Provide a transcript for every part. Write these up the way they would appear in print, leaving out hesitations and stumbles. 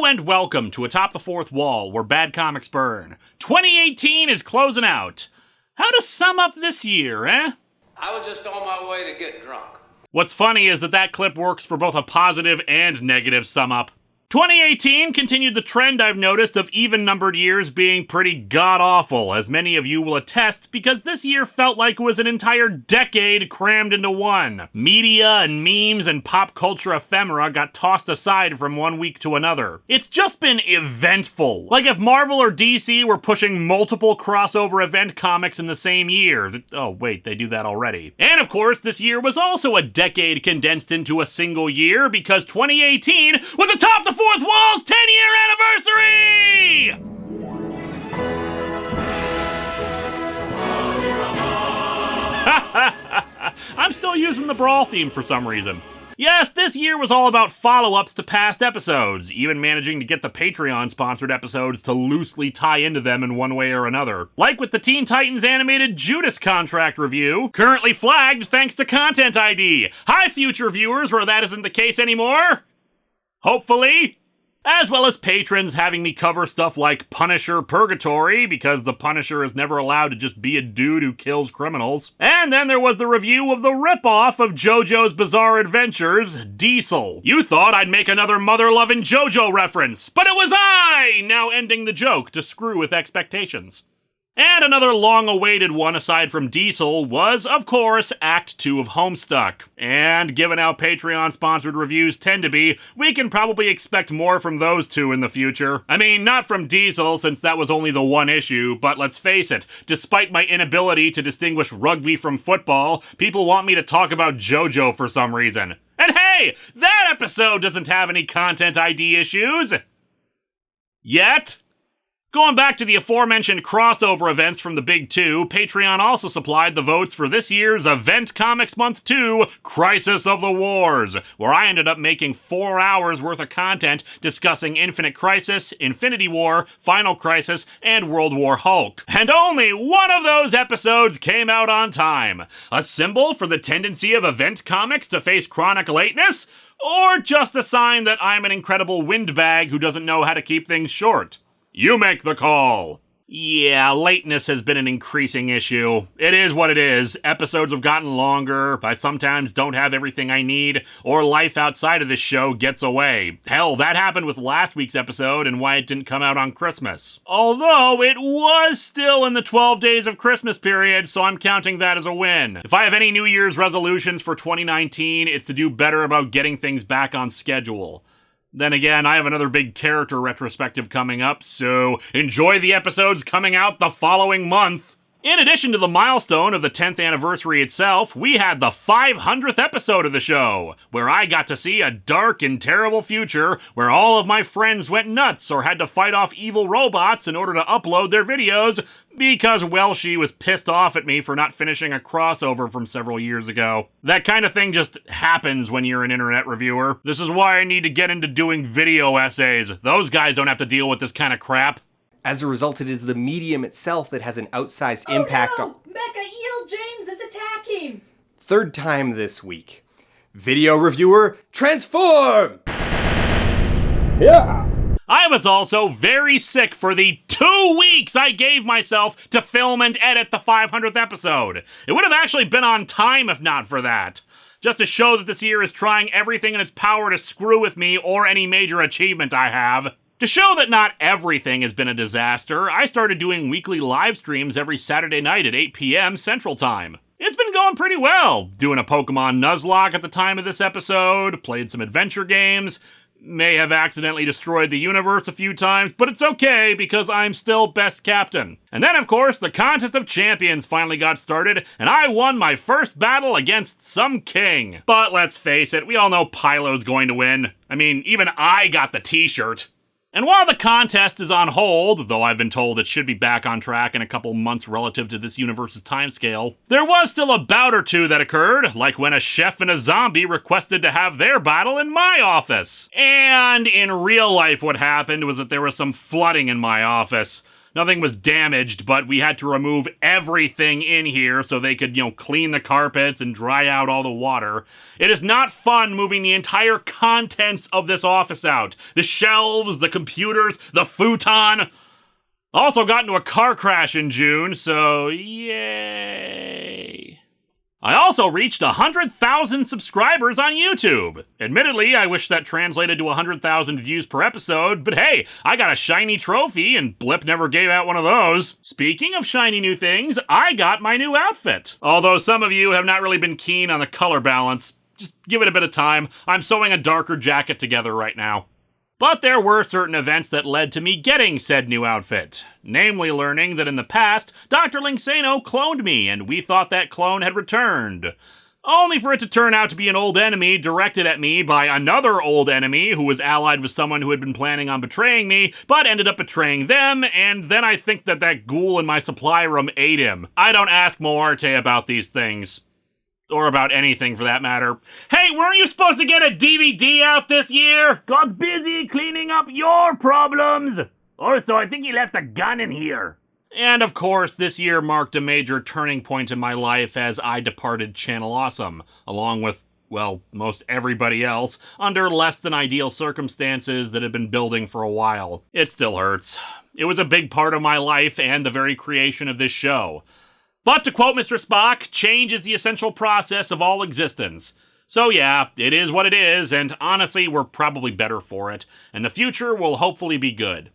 and welcome to Atop the Fourth Wall, where bad comics burn. 2018 is closing out. How to sum up this year, eh? I was just on my way to get drunk. What's funny is that clip works for both a positive and negative sum up. 2018 continued the trend I've noticed of even-numbered years being pretty god-awful, as many of you will attest, because this year felt like it was an entire decade crammed into one. Media and memes and pop culture ephemera got tossed aside from one week to another. It's just been eventful. Like if Marvel or DC were pushing multiple crossover event comics in the same year. Oh wait, they do that already. And of course, this year was also a decade condensed into a single year, because 2018 was Atop the Fourth Wall's 10-year anniversary! I'm still using the Brawl theme for some reason. Yes, this year was all about follow-ups to past episodes, even managing to get the Patreon-sponsored episodes to loosely tie into them in one way or another. Like with the Teen Titans animated Judas contract review, currently flagged thanks to Content ID. Hi, future viewers, where that isn't the case anymore. Hopefully. As well as patrons having me cover stuff like Punisher Purgatory, because the Punisher is never allowed to just be a dude who kills criminals. And then there was the review of the ripoff of JoJo's Bizarre Adventures, Diesel. You thought I'd make another mother-loving JoJo reference, but it was I now ending the joke to screw with expectations. And another long-awaited one aside from Diesel was, of course, Act 2 of Homestuck. And given how Patreon-sponsored reviews tend to be, we can probably expect more from those two in the future. I mean, not from Diesel, since that was only the one issue, but let's face it, despite my inability to distinguish rugby from football, people want me to talk about JoJo for some reason. And hey, that episode doesn't have any Content ID issues! Yet? Going back to the aforementioned crossover events from the Big Two, Patreon also supplied the votes for this year's Event Comics Month 2, Crisis of the Wars, where I ended up making 4 hours worth of content discussing Infinite Crisis, Infinity War, Final Crisis, and World War Hulk. And only one of those episodes came out on time. A symbol for the tendency of event comics to face chronic lateness? Or just a sign that I'm an incredible windbag who doesn't know how to keep things short? You make the call. Yeah, lateness has been an increasing issue. It is what it is. Episodes have gotten longer, I sometimes don't have everything I need, or life outside of this show gets away. Hell, that happened with last week's episode and why it didn't come out on Christmas. Although, it was still in the 12 days of Christmas period, so I'm counting that as a win. If I have any New Year's resolutions for 2019, it's to do better about getting things back on schedule. Then again, I have another big character retrospective coming up, so enjoy the episodes coming out the following month. In addition to the milestone of the 10th anniversary itself, we had the 500th episode of the show, where I got to see a dark and terrible future where all of my friends went nuts or had to fight off evil robots in order to upload their videos because, well, she was pissed off at me for not finishing a crossover from several years ago. That kind of thing just happens when you're an internet reviewer. This is why I need to get into doing video essays. Those guys don't have to deal with this kind of crap. As a result, it is the medium itself that has an outsized impact on... Mecha Eel James is attacking! Third time this week. Video reviewer, transform! Yeah! I was also very sick for the 2 weeks I gave myself to film and edit the 500th episode. It would have actually been on time if not for that. Just to show that this year is trying everything in its power to screw with me or any major achievement I have. To show that not everything has been a disaster, I started doing weekly live streams every Saturday night at 8 p.m. Central Time. It's been going pretty well. Doing a Pokemon Nuzlocke at the time of this episode, played some adventure games, may have accidentally destroyed the universe a few times, but it's okay because I'm still best captain. And then, of course, the Contest of Champions finally got started, and I won my first battle against some king. But let's face it, we all know Pylo's going to win. I mean, even I got the t-shirt. And while the contest is on hold, though I've been told it should be back on track in a couple months relative to this universe's timescale, there was still a bout or two that occurred, like when a chef and a zombie requested to have their battle in my office. And in real life what happened was that there was some flooding in my office. Nothing was damaged, but we had to remove everything in here so they could, clean the carpets and dry out all the water. It is not fun moving the entire contents of this office out. The shelves, the computers, the futon. Also got into a car crash in June, so yay. I also reached 100,000 subscribers on YouTube. Admittedly, I wish that translated to 100,000 views per episode, but hey, I got a shiny trophy and Blip never gave out one of those. Speaking of shiny new things, I got my new outfit. Although some of you have not really been keen on the color balance, just give it a bit of time. I'm sewing a darker jacket together right now. But there were certain events that led to me getting said new outfit. Namely learning that in the past, Dr. Linksano cloned me, and we thought that clone had returned. Only for it to turn out to be an old enemy directed at me by another old enemy who was allied with someone who had been planning on betraying me, but ended up betraying them, and then I think that ghoul in my supply room ate him. I don't ask Moarte about these things. Or about anything for that matter. Hey, weren't you supposed to get a DVD out this year? Got busy cleaning up your problems. Also, I think he left a gun in here. And of course, this year marked a major turning point in my life as I departed Channel Awesome, along with, well, most everybody else, under less than ideal circumstances that had been building for a while. It still hurts. It was a big part of my life and the very creation of this show. But to quote Mr. Spock, change is the essential process of all existence. So yeah, it is what it is, and honestly, we're probably better for it, and the future will hopefully be good.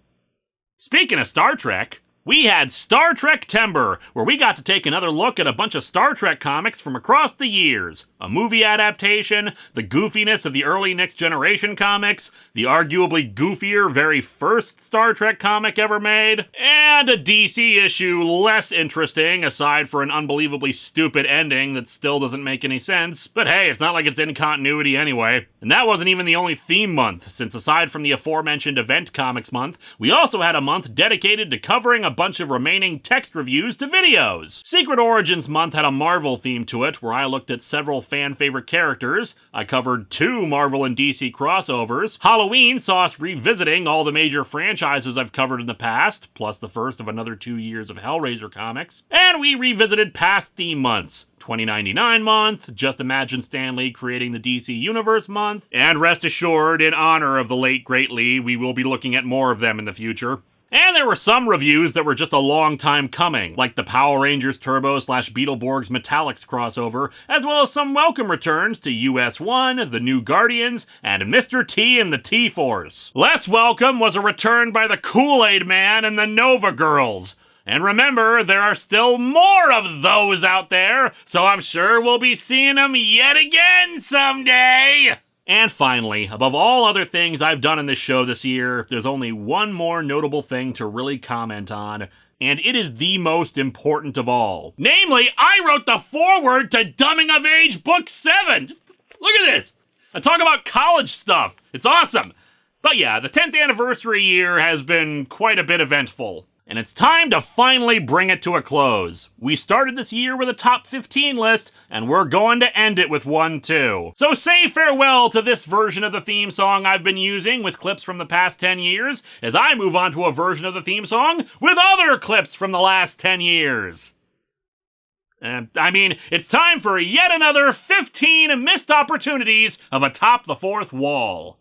Speaking of Star Trek, we had Star Trek-tember, where we got to take another look at a bunch of Star Trek comics from across the years. A movie adaptation, the goofiness of the early Next Generation comics, the arguably goofier very first Star Trek comic ever made, and a DC issue less interesting, aside for an unbelievably stupid ending that still doesn't make any sense, but hey, it's not like it's in continuity anyway. And that wasn't even the only theme month, since aside from the aforementioned Event Comics month, we also had a month dedicated to covering a bunch of remaining text reviews to videos. Secret Origins month had a Marvel theme to it, where I looked at several fan-favorite characters. I covered 2 Marvel and DC crossovers. Halloween saw us revisiting all the major franchises I've covered in the past, plus the first of another 2 years of Hellraiser comics. And we revisited past theme months. 2099 month, Just Imagine Stan Lee creating the DC Universe month, and rest assured, in honor of the late great Lee, we will be looking at more of them in the future. And there were some reviews that were just a long time coming, like the Power Rangers Turbo / Beetleborgs Metallics crossover, as well as some welcome returns to US1, The New Guardians, and Mr. T and the T-Force. Less welcome was a return by the Kool-Aid Man and the Nova Girls. And remember, there are still more of those out there, so I'm sure we'll be seeing them yet again someday! And finally, above all other things I've done in this show this year, there's only one more notable thing to really comment on, and it is the most important of all. Namely, I wrote the foreword to Dumbing of Age Book 7! Just look at this! I talk about college stuff. It's awesome! But yeah, the 10th anniversary year has been quite a bit eventful. And it's time to finally bring it to a close. We started this year with a top 15 list, and we're going to end it with one too. So say farewell to this version of the theme song I've been using with clips from the past 10 years, as I move on to a version of the theme song with other clips from the last 10 years. It's time for yet another 15 missed opportunities of Atop the Fourth Wall.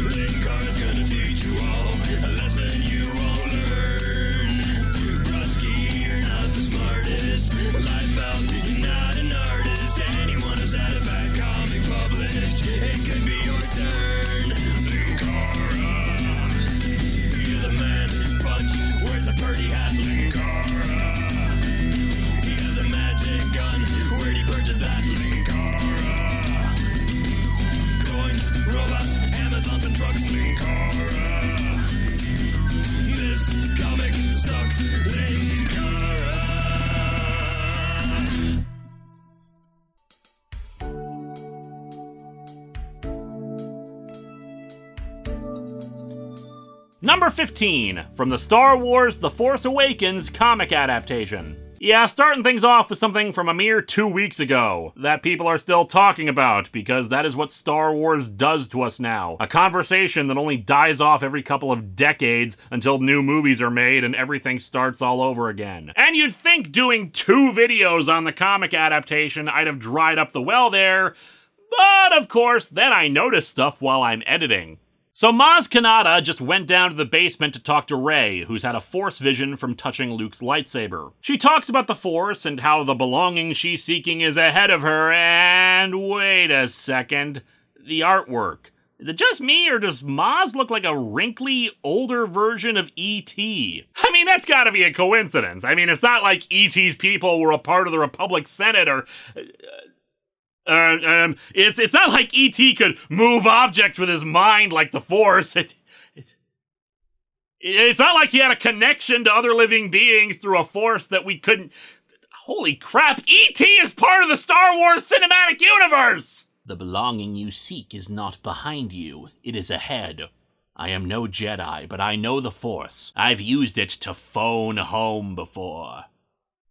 Linkara's gonna teach you all a lesson you won't learn. Brodsky, you're not the smartest. Life out, you're not an artist. Anyone who's had a bad comic published, it could be your turn. Number 15, from the Star Wars The Force Awakens comic adaptation. Yeah, starting things off with something from a mere 2 weeks ago that people are still talking about, because that is what Star Wars does to us now. A conversation that only dies off every couple of decades until new movies are made and everything starts all over again. And you'd think doing 2 videos on the comic adaptation I'd have dried up the well there, but of course, then I notice stuff while I'm editing. So Maz Kanata just went down to the basement to talk to Rey, who's had a Force vision from touching Luke's lightsaber. She talks about the Force and how the belonging she's seeking is ahead of her, and wait a second, the artwork. Is it just me, or does Maz look like a wrinkly, older version of E.T.? I mean, that's gotta be a coincidence. I mean, it's not like E.T.'s people were a part of the Republic Senate, or... It's not like E.T. could move objects with his mind like the Force. It's not like he had a connection to other living beings through a Force that we couldn't... Holy crap, E.T. is part of the Star Wars cinematic universe! The belonging you seek is not behind you, it is ahead. I am no Jedi, but I know the Force. I've used it to phone home before.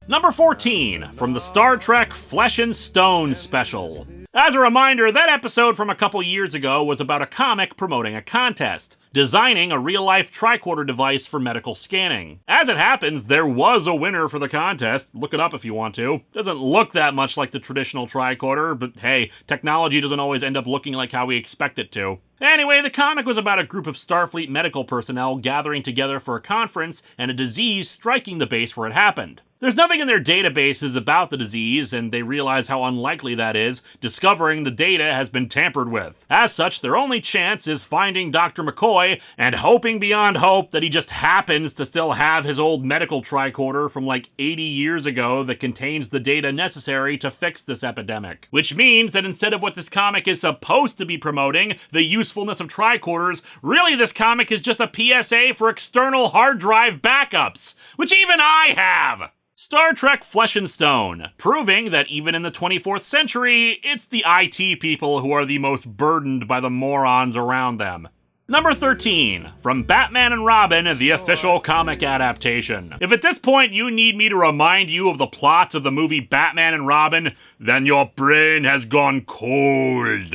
Number 14, from the Star Trek Flesh and Stone special. As a reminder, that episode from a couple years ago was about a comic promoting a contest, designing a real-life tricorder device for medical scanning. As it happens, there was a winner for the contest. Look it up if you want to. Doesn't look that much like the traditional tricorder, but hey, technology doesn't always end up looking like how we expect it to. Anyway, the comic was about a group of Starfleet medical personnel gathering together for a conference and a disease striking the base where it happened. There's nothing in their databases about the disease, and they realize how unlikely that is, discovering the data has been tampered with. As such, their only chance is finding Dr. McCoy and hoping beyond hope that he just happens to still have his old medical tricorder from like 80 years ago that contains the data necessary to fix this epidemic. Which means that instead of what this comic is supposed to be promoting, the usefulness of tricorders, really this comic is just a PSA for external hard drive backups, which even I have! Star Trek Flesh and Stone, proving that even in the 24th century, it's the IT people who are the most burdened by the morons around them. Number 13, from Batman and Robin, the official comic adaptation. If at this point you need me to remind you of the plot of the movie Batman and Robin, then your brain has gone cold.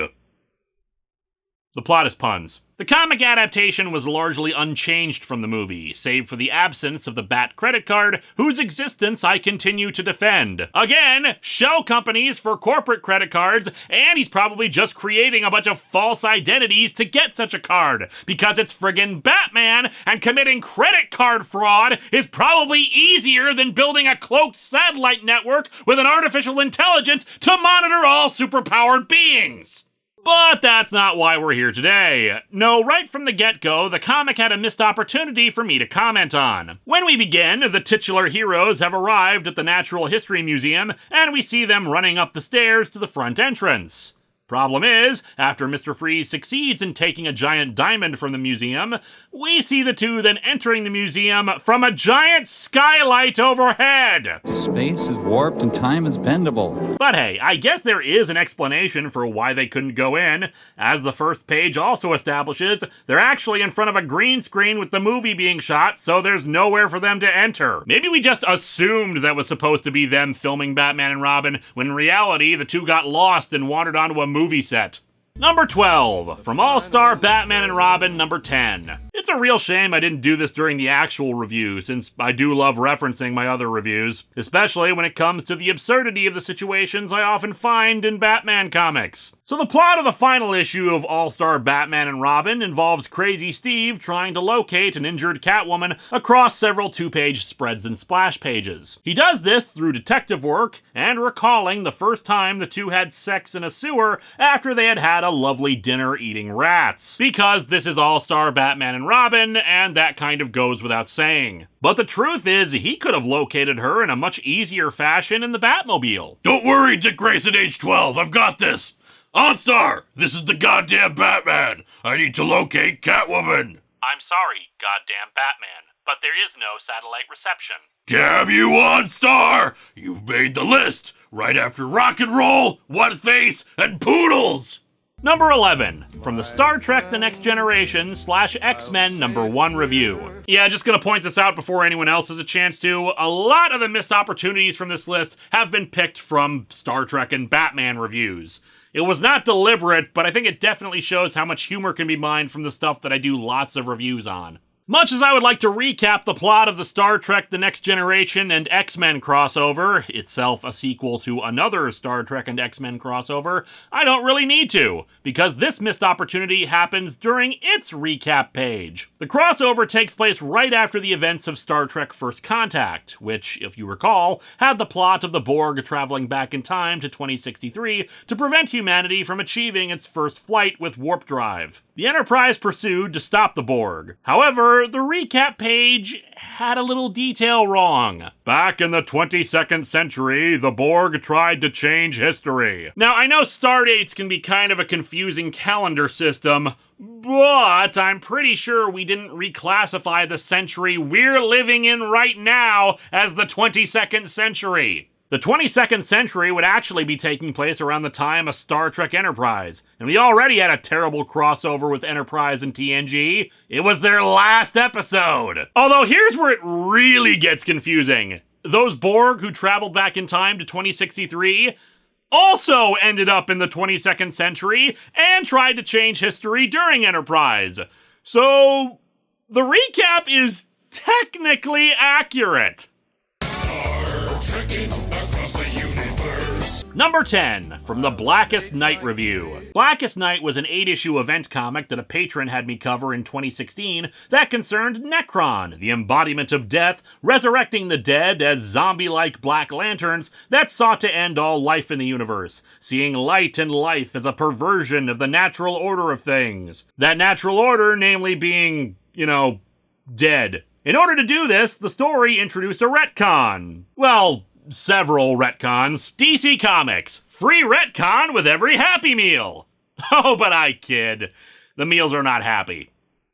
The plot is puns. The comic adaptation was largely unchanged from the movie, save for the absence of the Bat credit card, whose existence I continue to defend. Again, shell companies for corporate credit cards, and he's probably just creating a bunch of false identities to get such a card, because it's friggin' Batman, and committing credit card fraud is probably easier than building a cloaked satellite network with an artificial intelligence to monitor all superpowered beings. But that's not why we're here today. No, right from the get-go, the comic had a missed opportunity for me to comment on. When we begin, the titular heroes have arrived at the Natural History Museum, and we see them running up the stairs to the front entrance. Problem is, after Mr. Freeze succeeds in taking a giant diamond from the museum, we see the two then entering the museum from a giant skylight overhead! Space is warped and time is bendable. But hey, I guess there is an explanation for why they couldn't go in. As the first page also establishes, they're actually in front of a green screen with the movie being shot, so there's nowhere for them to enter. Maybe we just assumed that was supposed to be them filming Batman and Robin, when in reality the two got lost and wandered onto a movie set. Number 12, from All-Star Batman and Robin number 10. It's a real shame I didn't do this during the actual review, since I do love referencing my other reviews, especially when it comes to the absurdity of the situations I often find in Batman comics. So the plot of the final issue of All-Star Batman and Robin involves Crazy Steve trying to locate an injured Catwoman across several 2-page spreads and splash pages. He does this through detective work and recalling the first time the two had sex in a sewer after they had had a lovely dinner eating rats. Because this is All-Star Batman and Robin, and that kind of goes without saying. But the truth is, he could have located her in a much easier fashion in the Batmobile. Don't worry, Dick Grayson, age 12, I've got this. OnStar, this is the goddamn Batman. I need to locate Catwoman. I'm sorry, goddamn Batman, but there is no satellite reception. Damn you, OnStar! You've made the list, right after Rock and Roll, One Face, and Poodles! Number 11, from the Star Trek The Next Generation / X-Men #1 review. Yeah, just gonna point this out before anyone else has a chance to. A lot of the missed opportunities from this list have been picked from Star Trek and Batman reviews. It was not deliberate, but I think it definitely shows how much humor can be mined from the stuff that I do lots of reviews on. Much as I would like to recap the plot of the Star Trek The Next Generation and X-Men crossover, itself a sequel to another Star Trek and X-Men crossover, I don't really need to, because this missed opportunity happens during its recap page. The crossover takes place right after the events of Star Trek First Contact, which, if you recall, had the plot of the Borg traveling back in time to 2063 to prevent humanity from achieving its first flight with warp drive. The Enterprise pursued to stop the Borg. However, the recap page had a little detail wrong. Back in the 22nd century, the Borg tried to change history. Now, I know stardates can be kind of a confusing calendar system, but I'm pretty sure we didn't reclassify the century we're living in right now as the 22nd century. The 22nd century would actually be taking place around the time of Star Trek Enterprise, and we already had a terrible crossover with Enterprise and TNG. It was their last episode. Although here's where it really gets confusing. Those Borg who traveled back in time to 2063 also ended up in the 22nd century and tried to change history during Enterprise. So, the recap is technically accurate. Number 10, from the Blackest Night review. Blackest Night was an 8-issue event comic that a patron had me cover in 2016 that concerned Necron, the embodiment of death, resurrecting the dead as zombie-like black lanterns that sought to end all life in the universe, seeing light and life as a perversion of the natural order of things. That natural order, namely being, dead. In order to do this, the story introduced a retcon. Well, several retcons. DC Comics. Free retcon with every Happy Meal. Oh, but I kid. The meals are not happy.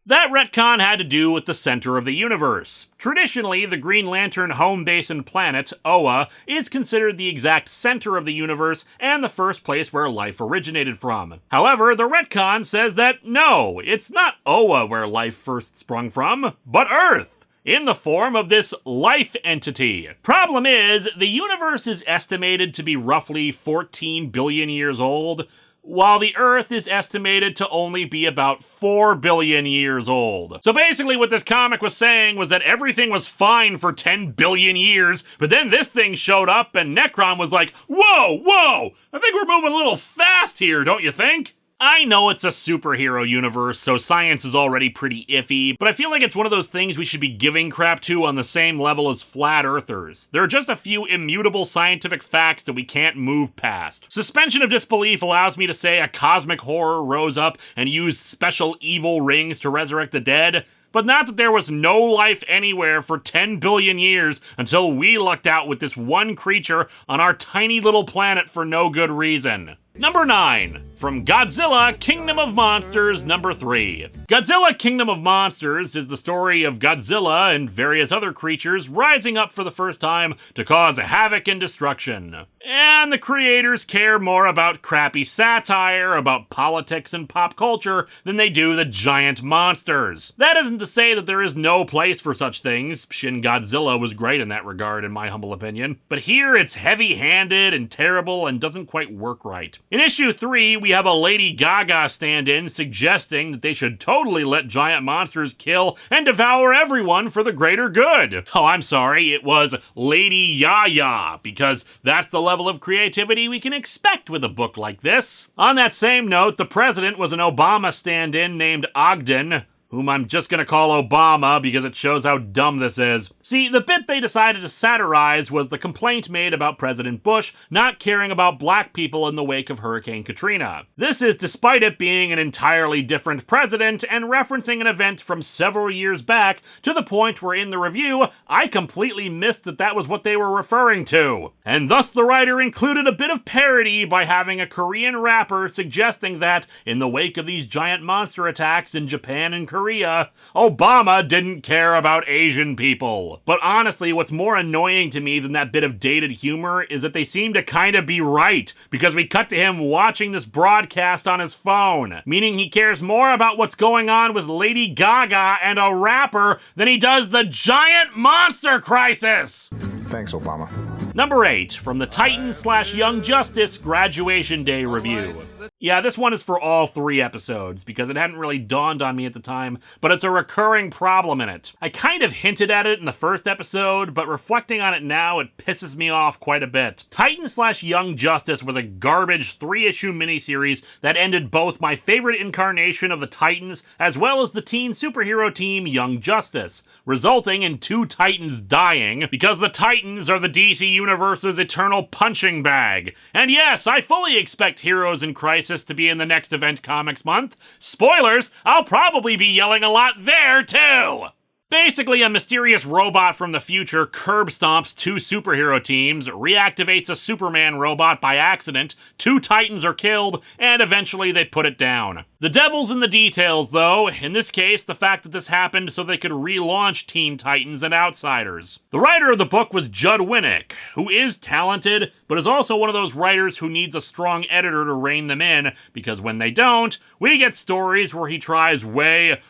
That retcon had to do with the center of the universe. Traditionally, the Green Lantern home base and planet, Oa, is considered the exact center of the universe and the first place where life originated from. However, the retcon says that no, it's not Oa where life first sprung from, but Earth, in the form of this life entity. Problem is, the universe is estimated to be roughly 14 billion years old, while the Earth is estimated to only be about 4 billion years old. So basically what this comic was saying was that everything was fine for 10 billion years, but then this thing showed up and Necron was like, whoa, I think we're moving a little fast here, don't you think? I know it's a superhero universe, so science is already pretty iffy, but I feel like it's one of those things we should be giving crap to on the same level as flat earthers. There are just a few immutable scientific facts that we can't move past. Suspension of disbelief allows me to say a cosmic horror rose up and used special evil rings to resurrect the dead, but not that there was no life anywhere for 10 billion years until we lucked out with this one creature on our tiny little planet for no good reason. Number 9, from Godzilla Kingdom of Monsters #3. Godzilla Kingdom of Monsters is the story of Godzilla and various other creatures rising up for the first time to cause havoc and destruction. And the creators care more about crappy satire about politics and pop culture than they do the giant monsters. That isn't to say that there is no place for such things. Shin Godzilla was great in that regard, in my humble opinion. But here it's heavy-handed and terrible and doesn't quite work right. In issue 3, we have a Lady Gaga stand-in suggesting that they should totally let giant monsters kill and devour everyone for the greater good. Oh, I'm sorry, it was Lady Yaya, because that's the level of creativity we can expect with a book like this. On that same note, the president was an Obama stand-in named Ogden, whom I'm just gonna call Obama because it shows how dumb this is. See, the bit they decided to satirize was the complaint made about President Bush not caring about black people in the wake of Hurricane Katrina. This is despite it being an entirely different president and referencing an event from several years back to the point where in the review, I completely missed that was what they were referring to. And thus the writer included a bit of parody by having a Korean rapper suggesting that, in the wake of these giant monster attacks in Japan and Korea, Korea. Obama didn't care about Asian people. But honestly, what's more annoying to me than that bit of dated humor is that they seem to kind of be right, because we cut to him watching this broadcast on his phone, meaning he cares more about what's going on with Lady Gaga and a rapper than he does the giant monster crisis. Thanks, Obama. Number 8, from the Titan/Young Justice Graduation Day review. Yeah, this one is for all 3 episodes, because it hadn't really dawned on me at the time, but it's a recurring problem in it. I kind of hinted at it in the first episode, but reflecting on it now, it pisses me off quite a bit. Titan/Young Justice was a garbage 3-issue miniseries that ended both my favorite incarnation of the Titans, as well as the teen superhero team Young Justice, resulting in 2 Titans dying, because the Titans are the DC Universe's eternal punching bag. And yes, I fully expect Heroes in Crisis to be in the next Event Comics month. Spoilers, I'll probably be yelling a lot there too! Basically, a mysterious robot from the future curb stomps 2 superhero teams, reactivates a Superman robot by accident, 2 Titans are killed, and eventually they put it down. The devil's in the details, though. In this case, the fact that this happened so they could relaunch Teen Titans and Outsiders. The writer of the book was Judd Winnick, who is talented, but is also one of those writers who needs a strong editor to rein them in, because when they don't, we get stories where he tries way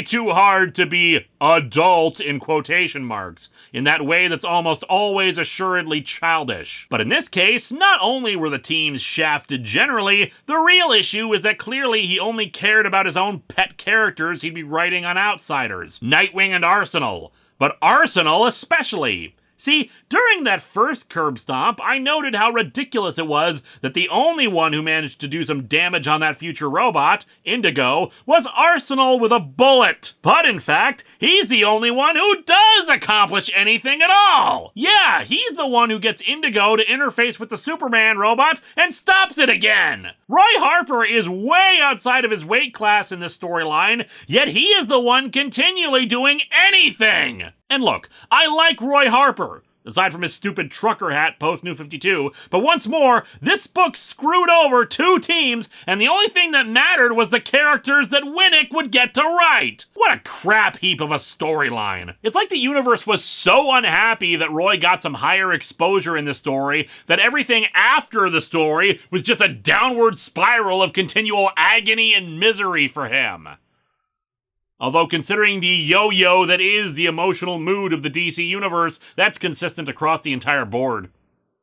too hard to be adult in quotation marks, in that way that's almost always assuredly childish. But in this case, not only were the teams shafted generally, the real issue is that clearly he only cared about his own pet characters he'd be writing on Outsiders, Nightwing and Arsenal, but Arsenal especially. See, during that first curb stomp, I noted how ridiculous it was that the only one who managed to do some damage on that future robot, Indigo, was Arsenal with a bullet. But in fact, he's the only one who does accomplish anything at all. Yeah, he's the one who gets Indigo to interface with the Superman robot and stops it again. Roy Harper is way outside of his weight class in this storyline, yet he is the one continually doing anything. And look, I like Roy Harper, aside from his stupid trucker hat post-New 52, but once more, this book screwed over 2 teams, and the only thing that mattered was the characters that Winnick would get to write. What a crap heap of a storyline. It's like the universe was so unhappy that Roy got some higher exposure in the story that everything after the story was just a downward spiral of continual agony and misery for him. Although considering the yo-yo that is the emotional mood of the DC Universe, that's consistent across the entire board.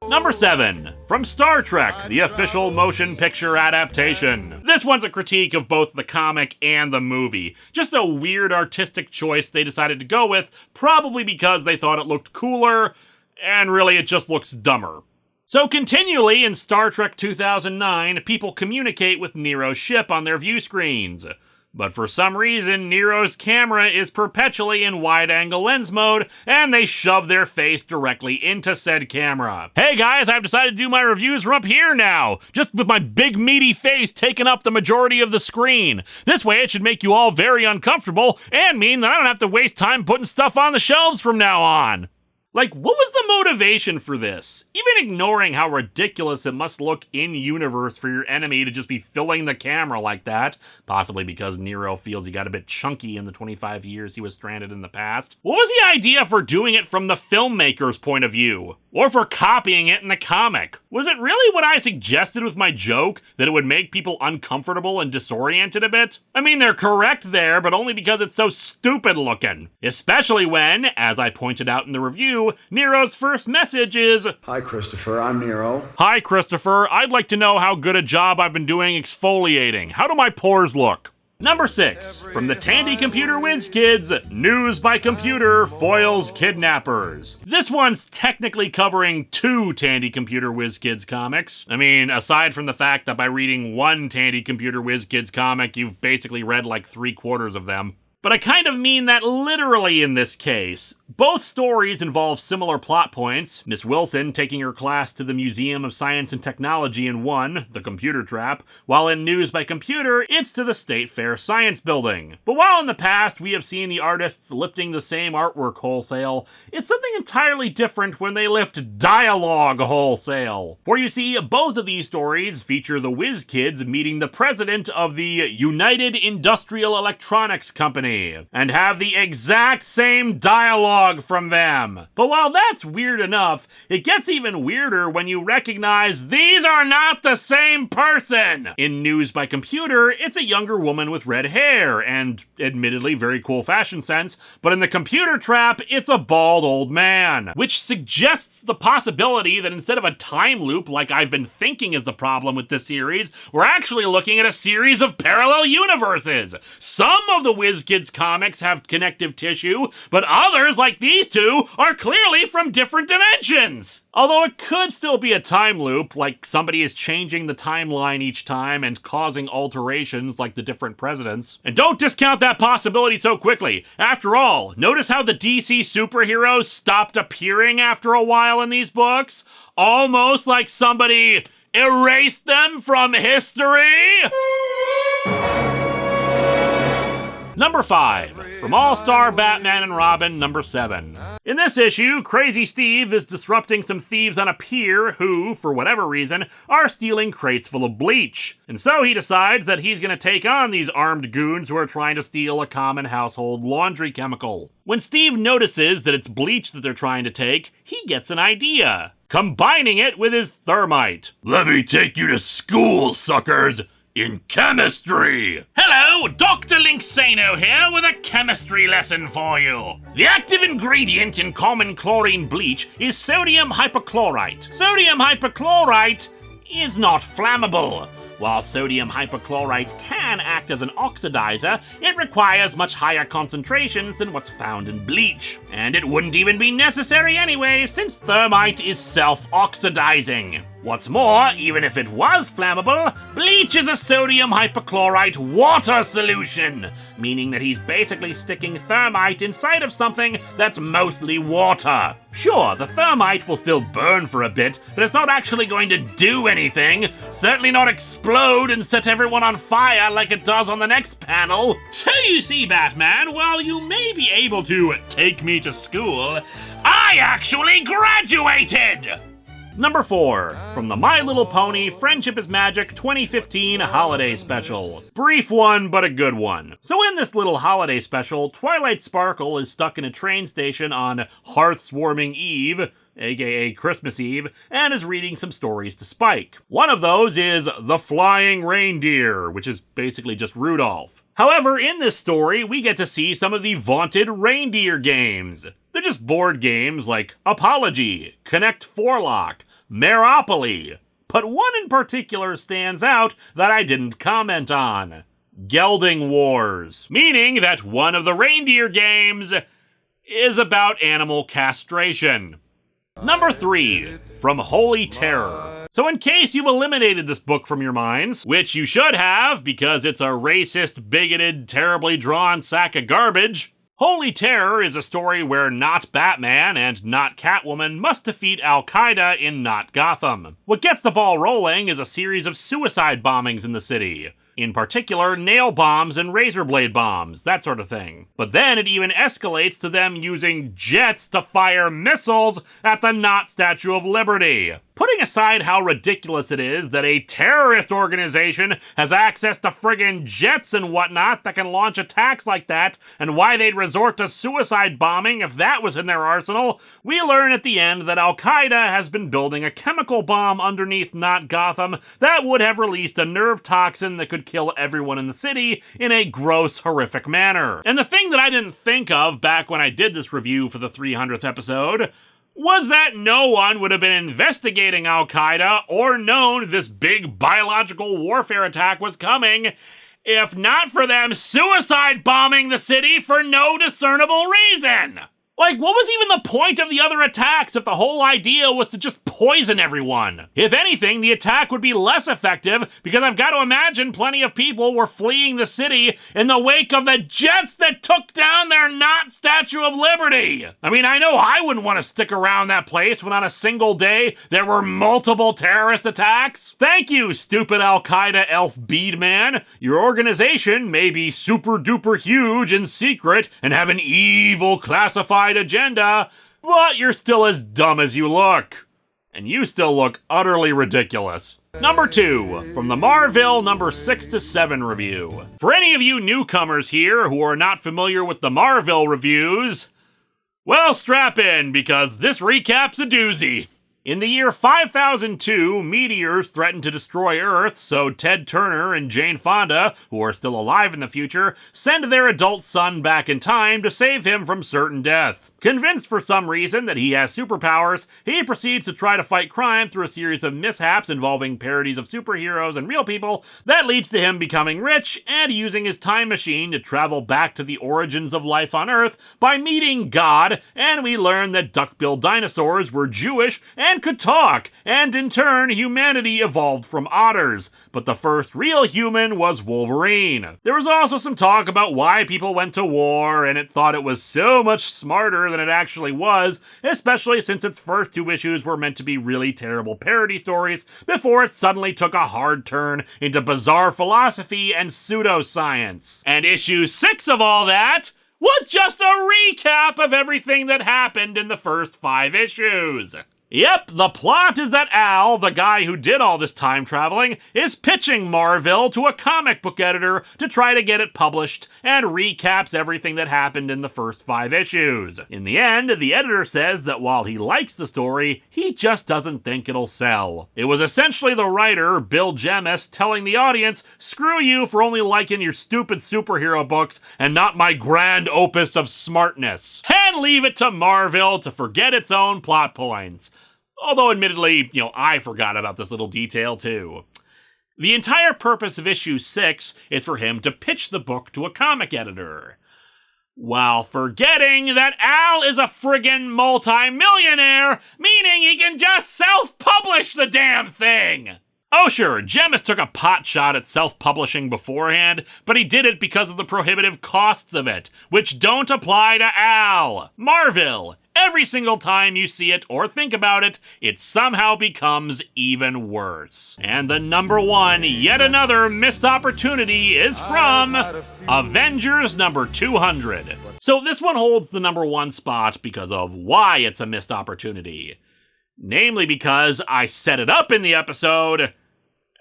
Number 7, from Star Trek, the official motion picture adaptation. This one's a critique of both the comic and the movie. Just a weird artistic choice they decided to go with, probably because they thought it looked cooler, and really it just looks dumber. So continually in Star Trek 2009, people communicate with Nero's ship on their view screens. But for some reason, Nero's camera is perpetually in wide-angle lens mode, and they shove their face directly into said camera. Hey guys, I've decided to do my reviews from up here now, just with my big meaty face taking up the majority of the screen. This way it should make you all very uncomfortable, and mean that I don't have to waste time putting stuff on the shelves from now on. Like, what was the motivation for this? Even ignoring how ridiculous it must look in-universe for your enemy to just be filling the camera like that, possibly because Nero feels he got a bit chunky in the 25 years he was stranded in the past. What was the idea for doing it from the filmmaker's point of view? Or for copying it in the comic? Was it really what I suggested with my joke, that it would make people uncomfortable and disoriented a bit? I mean, they're correct there, but only because it's so stupid looking. Especially when, as I pointed out in the review, Nero's first message is, Hi, Christopher. I'm Nero. Hi, Christopher. I'd like to know how good a job I've been doing exfoliating. How do my pores look? Number 6, from the Tandy Computer Whiz Kids, News by Computer foils kidnappers. This one's technically covering 2 Tandy Computer Whiz Kids comics. I mean, aside from the fact that by reading one Tandy Computer Whiz Kids comic, you've basically read like 3/4 of them. But I kind of mean that literally in this case. Both stories involve similar plot points, Miss Wilson taking her class to the Museum of Science and Technology in one, the Computer Trap, while in News by Computer, it's to the State Fair Science Building. But while in the past we have seen the artists lifting the same artwork wholesale, it's something entirely different when they lift dialogue wholesale. For you see, both of these stories feature the whiz kids meeting the president of the United Industrial Electronics Company, and have the exact same dialogue from them. But while that's weird enough, it gets even weirder when you recognize these are not the same person! In News by Computer, it's a younger woman with red hair, and admittedly very cool fashion sense, but in the Computer Trap, it's a bald old man, which suggests the possibility that instead of a time loop like I've been thinking is the problem with this series, we're actually looking at a series of parallel universes. Some of the WizKids comics have connective tissue, but others, like these two, are clearly from different dimensions. Although it could still be a time loop, like somebody is changing the timeline each time and causing alterations like the different presidents. And don't discount that possibility so quickly. After all, notice how the DC superheroes stopped appearing after a while in these books? Almost like somebody erased them from history? Number 5, from All-Star Batman and Robin, number 7. In this issue, Crazy Steve is disrupting some thieves on a pier who, for whatever reason, are stealing crates full of bleach. And so he decides that he's going to take on these armed goons who are trying to steal a common household laundry chemical. When Steve notices that it's bleach that they're trying to take, he gets an idea, combining it with his thermite. Let me take you to school, suckers! In chemistry! Hello, Dr. Linksano here with a chemistry lesson for you. The active ingredient in common chlorine bleach is sodium hypochlorite. Sodium hypochlorite is not flammable. While sodium hypochlorite can act as an oxidizer, it requires much higher concentrations than what's found in bleach. And it wouldn't even be necessary anyway, since thermite is self-oxidizing. What's more, even if it was flammable, bleach is a sodium hypochlorite water solution, meaning that he's basically sticking thermite inside of something that's mostly water. Sure, the thermite will still burn for a bit, but it's not actually going to do anything, certainly not explode and set everyone on fire like it does on the next panel. So you see, Batman, while you may be able to take me to school, I actually graduated! Number 4, from the My Little Pony Friendship is Magic 2015 Holiday Special. Brief one, but a good one. So in this little holiday special, Twilight Sparkle is stuck in a train station on Hearthswarming Eve, aka Christmas Eve, and is reading some stories to Spike. One of those is The Flying Reindeer, which is basically just Rudolph. However, in this story, we get to see some of the vaunted reindeer games. They're just board games like Apology, Connect Fourlock, Meropoly, but one in particular stands out that I didn't comment on. Gelding Wars, meaning that one of the reindeer games is about animal castration. Number 3, from Holy Terror. So in case you've eliminated this book from your minds, which you should have because it's a racist, bigoted, terribly drawn sack of garbage, Holy Terror is a story where not Batman and not Catwoman must defeat Al-Qaeda in not Gotham. What gets the ball rolling is a series of suicide bombings in the city. In particular, nail bombs and razor blade bombs, that sort of thing. But then it even escalates to them using jets to fire missiles at the not Statue of Liberty. Putting aside how ridiculous it is that a terrorist organization has access to friggin' jets and whatnot that can launch attacks like that, and why they'd resort to suicide bombing if that was in their arsenal, we learn at the end that Al-Qaeda has been building a chemical bomb underneath not Gotham that would have released a nerve toxin that could kill everyone in the city in a gross, horrific manner. And the thing that I didn't think of back when I did this review for the 300th episode was that no one would have been investigating Al-Qaeda or known this big biological warfare attack was coming if not for them suicide bombing the city for no discernible reason. Like, what was even the point of the other attacks if the whole idea was to just poison everyone? If anything, the attack would be less effective because I've got to imagine plenty of people were fleeing the city in the wake of the jets that took down their not Statue of Liberty. I mean, I know I wouldn't want to stick around that place when on a single day there were multiple terrorist attacks. Thank you, stupid Al-Qaeda elf bead man. Your organization may be super duper huge and secret and have an evil classified agenda, but you're still as dumb as you look. And you still look utterly ridiculous. Number 2, from the Marvel number 6 to 7 review. For any of you newcomers here who are not familiar with the Marvel reviews, well, strap in, because this recap's a doozy. In the year 5002, meteors threatened to destroy Earth, so Ted Turner and Jane Fonda, who are still alive in the future, send their adult son back in time to save him from certain death. Convinced for some reason that he has superpowers, he proceeds to try to fight crime through a series of mishaps involving parodies of superheroes and real people that leads to him becoming rich and using his time machine to travel back to the origins of life on Earth by meeting God, and we learn that duck-billed dinosaurs were Jewish and could talk, and in turn humanity evolved from otters, but the first real human was Wolverine. There was also some talk about why people went to war, and it thought it was so much smarter than it actually was, especially since its first 2 issues were meant to be really terrible parody stories before it suddenly took a hard turn into bizarre philosophy and pseudoscience. And issue 6 of all that was just a recap of everything that happened in the first 5 issues. Yep, the plot is that Al, the guy who did all this time traveling, is pitching Marvel to a comic book editor to try to get it published, and recaps everything that happened in the first 5 issues. In the end, the editor says that while he likes the story, he just doesn't think it'll sell. It was essentially the writer, Bill Jemas, telling the audience, screw you for only liking your stupid superhero books and not my grand opus of smartness. And leave it to Marvel to forget its own plot points. Although, admittedly, I forgot about this little detail, too. The entire purpose of issue 6 is for him to pitch the book to a comic editor, while forgetting that Al is a friggin' multi-millionaire, meaning he can just self-publish the damn thing! Oh sure, Jemas took a pot shot at self-publishing beforehand, but he did it because of the prohibitive costs of it, which don't apply to Al. Marvel! Every single time you see it or think about it, it somehow becomes even worse. And the number 1, yet another missed opportunity, is from Avengers number 200. So this one holds the number 1 spot because of why it's a missed opportunity. Namely because I set it up in the episode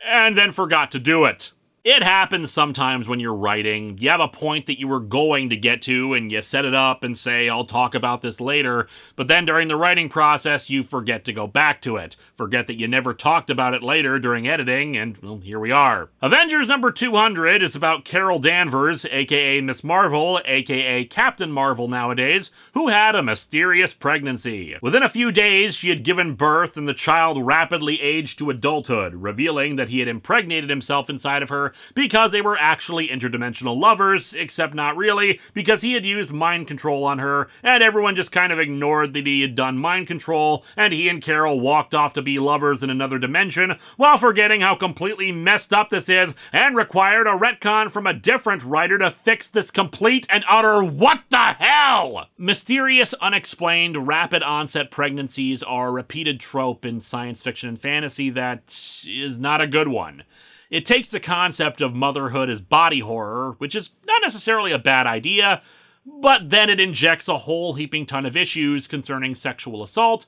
and then forgot to do it. It happens sometimes when you're writing. You have a point that you were going to get to, and you set it up and say, I'll talk about this later, but then during the writing process, you forget to go back to it. Forget that you never talked about it later during editing, and well, here we are. Avengers number 200 is about Carol Danvers, aka Miss Marvel, aka Captain Marvel nowadays, who had a mysterious pregnancy. Within a few days, she had given birth, and the child rapidly aged to adulthood, revealing that he had impregnated himself inside of her because they were actually interdimensional lovers, except not really, because he had used mind control on her, and everyone just kind of ignored that he had done mind control, and he and Carol walked off to be lovers in another dimension, while forgetting how completely messed up this is, and required a retcon from a different writer to fix this complete and utter what the hell! Mysterious, unexplained, rapid onset pregnancies are a repeated trope in science fiction and fantasy that is not a good one. It takes the concept of motherhood as body horror, which is not necessarily a bad idea, but then it injects a whole heaping ton of issues concerning sexual assault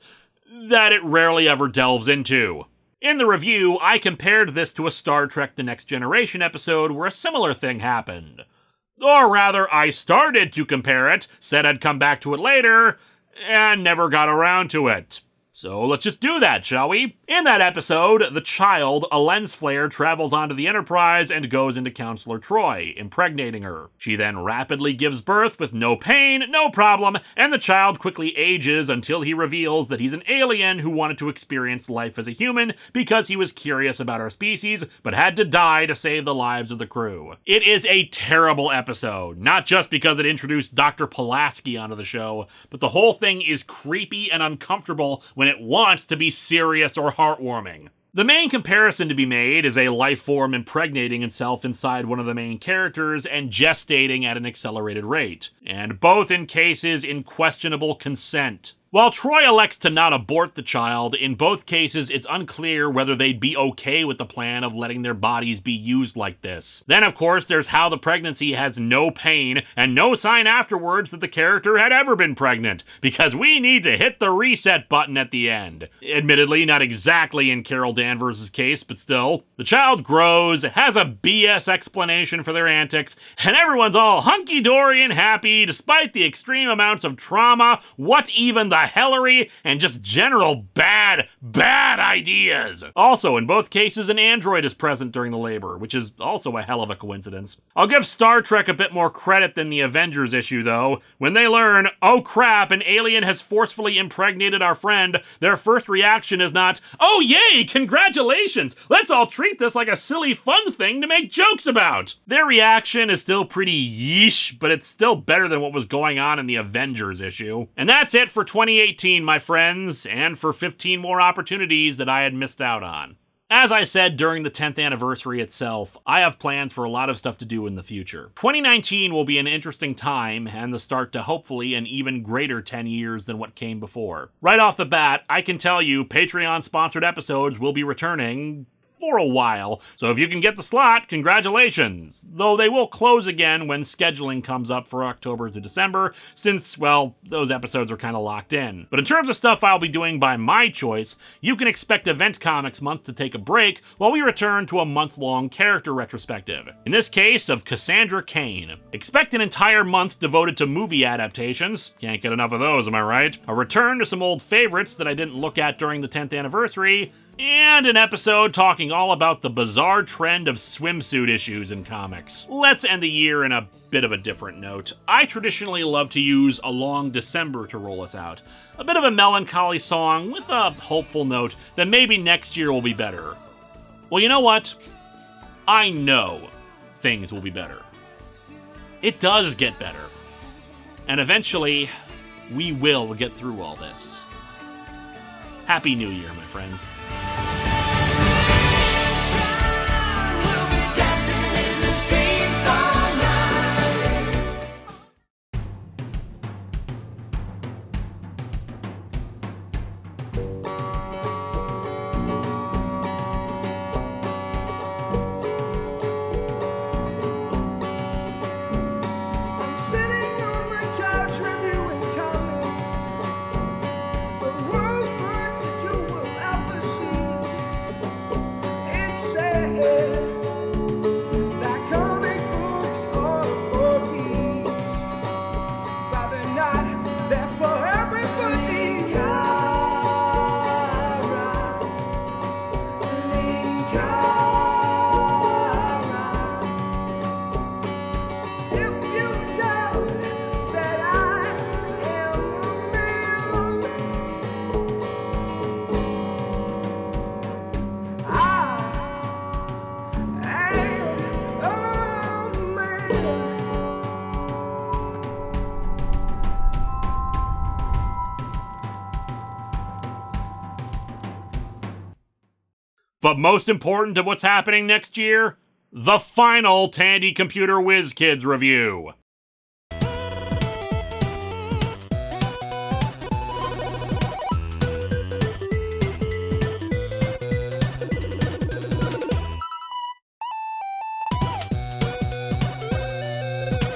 that it rarely ever delves into. In the review, I compared this to a Star Trek The Next Generation episode where a similar thing happened. Or rather, I started to compare it, said I'd come back to it later, and never got around to it. So let's just do that, shall we? In that episode, the child, a lens flare, travels onto the Enterprise and goes into Counselor Troy, impregnating her. She then rapidly gives birth with no pain, no problem, and the child quickly ages until he reveals that he's an alien who wanted to experience life as a human because he was curious about our species, but had to die to save the lives of the crew. It is a terrible episode, not just because it introduced Dr. Pulaski onto the show, but the whole thing is creepy and uncomfortable when it wants to be serious or heartwarming. The main comparison to be made is a life form impregnating itself inside one of the main characters and gestating at an accelerated rate, and both in cases in questionable consent. While Troy elects to not abort the child, in both cases it's unclear whether they'd be okay with the plan of letting their bodies be used like this. Then, of course, there's how the pregnancy has no pain and no sign afterwards that the character had ever been pregnant, because we need to hit the reset button at the end. Admittedly, not exactly in Carol Danvers' case, but still. The child grows, has a BS explanation for their antics, and everyone's all hunky-dory and happy despite the extreme amounts of trauma, what even the hellery, and just general bad ideas. Also, in both cases, an android is present during the labor, which is also a hell of a coincidence. I'll give Star Trek a bit more credit than the Avengers issue, though. When they learn, oh crap, an alien has forcefully impregnated our friend, their first reaction is not, oh yay, congratulations, let's all treat this like a silly fun thing to make jokes about. Their reaction is still pretty yeesh, but it's still better than what was going on in the Avengers issue. And that's it for 2018, my friends, and for 15 more opportunities that I had missed out on. As I said during the 10th anniversary itself, I have plans for a lot of stuff to do in the future. 2019 will be an interesting time and the start to hopefully an even greater 10 years than what came before. Right off the bat, I can tell you Patreon-sponsored episodes will be returning for a while, so if you can get the slot, congratulations. Though they will close again when scheduling comes up for October to December, since, well, those episodes are kind of locked in. But in terms of stuff I'll be doing by my choice, you can expect Event Comics Month to take a break while we return to a month-long character retrospective. In this case, of Cassandra Cain. Expect an entire month devoted to movie adaptations. Can't get enough of those, am I right? A return to some old favorites that I didn't look at during the 10th anniversary, and an episode talking all about the bizarre trend of swimsuit issues in comics. Let's end the year in a bit of a different note. I traditionally love to use A Long December to roll us out. A bit of a melancholy song with a hopeful note that maybe next year will be better. Well, you know what? I know things will be better. It does get better. And eventually, we will get through all this. Happy New Year, my friends. But most important of what's happening next year, the final Tandy Computer Whiz Kids review.